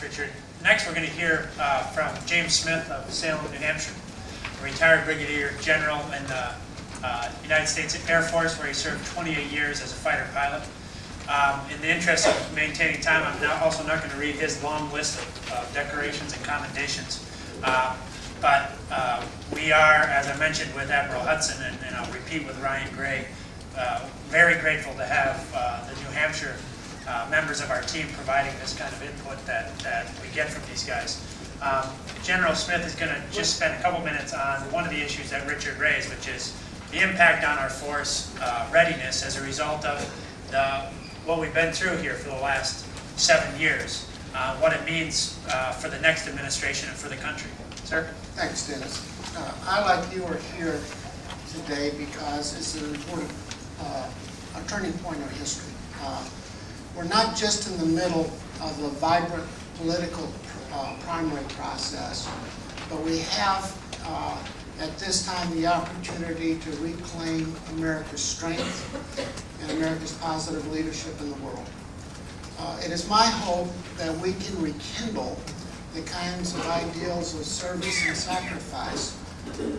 Richard. Next, we're going to hear from James Smith of Salem, New Hampshire, a retired brigadier general in the United States Air Force, where he served 28 years as a fighter pilot. In the interest of maintaining time, I'm also not going to read his long list of decorations and commendations. But we are, as I mentioned, with Admiral Hudson, and I'll repeat with Ryan Gray, very grateful to have the New Hampshire members of our team providing this kind of input that we get from these guys. General Smith is going to just spend a couple minutes on one of the issues that Richard raised, which is the impact on our force readiness as a result of what we've been through here for the last 7 years, what it means for the next administration and for the country. Sir? Thanks, Dennis. I, like you, are here today because it's an important a turning point in our history. We're not just in the middle of a vibrant political primary process, but we have at this time the opportunity to reclaim America's strength and America's positive leadership in the world. It is my hope that we can rekindle the kinds of ideals of service and sacrifice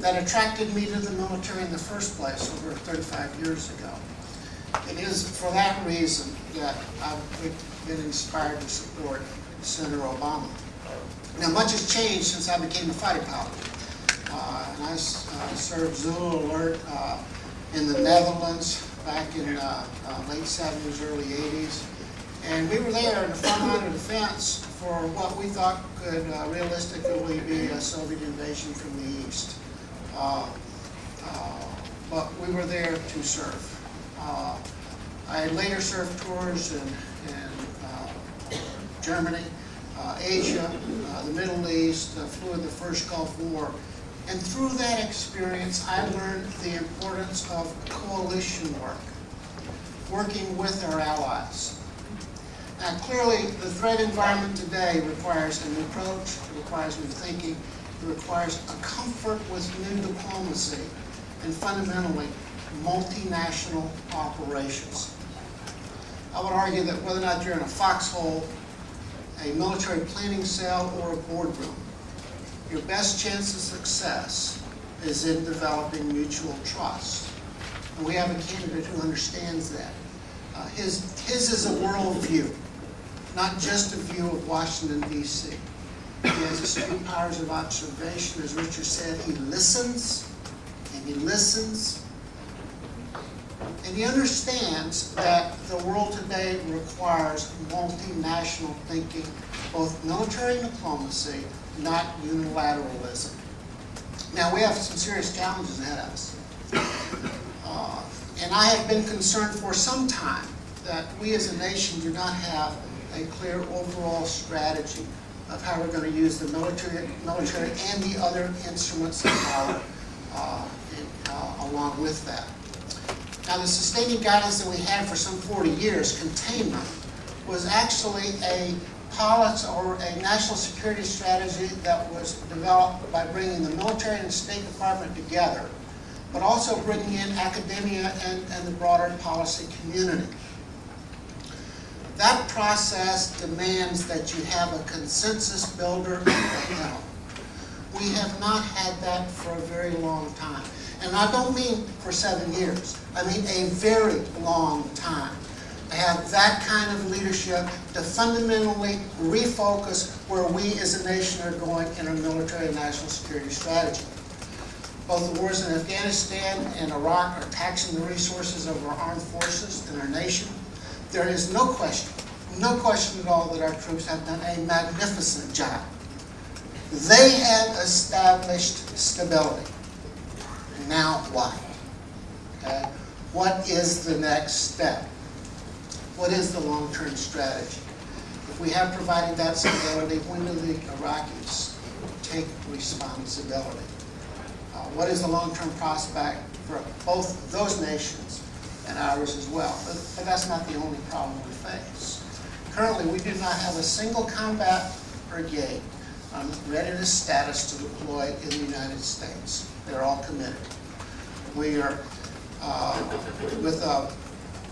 that attracted me to the military in the first place over 35 years ago. It is for that reason that I've been inspired to support Senator Obama. Now, much has changed since I became a fighter pilot. And I served Zulu Alert in the Netherlands back in late 70s, early 80s. And we were there in the front line of defense for what we thought could realistically be a Soviet invasion from the east. But we were there to serve. I later served tours in Germany, Asia, the Middle East, flew in the first Gulf War. And through that experience, I learned the importance of coalition work, working with our allies. Now, clearly, the threat environment today requires a new approach, it requires new thinking, it requires a comfort with new diplomacy, and fundamentally, multinational operations. I would argue that whether or not you're in a foxhole, a military planning cell, or a boardroom, your best chance of success is in developing mutual trust. And we have a candidate who understands that. His is a worldview, not just a view of Washington, D.C. He has astute powers of observation. As Richard said, he listens, and he listens, and he understands that the world today requires multinational thinking, both military and diplomacy, not unilateralism. Now, we have some serious challenges ahead of us. And I have been concerned for some time that we as a nation do not have a clear overall strategy of how we're going to use the military and the other instruments of power along with that. Now, the sustaining guidance that we had for some 40 years, containment, was actually a policy or a national security strategy that was developed by bringing the military and State Department together, but also bringing in academia and the broader policy community. That process demands that you have a consensus builder at the helm. We have not had that for a very long time. And I don't mean for 7 years. I mean a very long time. To have that kind of leadership to fundamentally refocus where we as a nation are going in our military and national security strategy. Both the wars in Afghanistan and Iraq are taxing the resources of our armed forces and our nation. There is no question at all that our troops have done a magnificent job. They have established stability. Now what? Okay? What is the next step? What is the long-term strategy? If we have provided that stability, when do the Iraqis take responsibility? What is the long-term prospect for both those nations and ours as well? But that's not the only problem we face. Currently, we do not have a single combat brigade on readiness status to deploy in the United States. They're all committed. We are with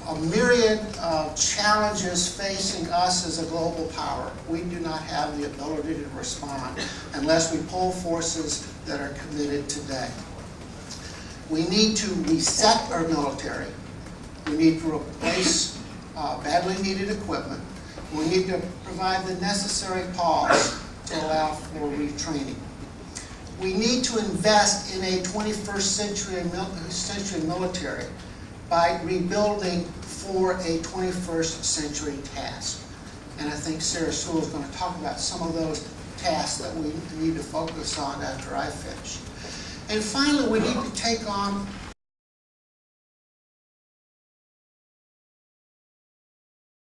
a myriad of challenges facing us as a global power. We do not have the ability to respond unless we pull forces that are committed today. We need to reset our military. We need to replace badly needed equipment. We need to provide the necessary pause to allow for retraining. We need to invest in a 21st century military by rebuilding for a 21st century task. And I think Sarah Sewell is going to talk about some of those tasks that we need to focus on after I finish. And finally, we need to take on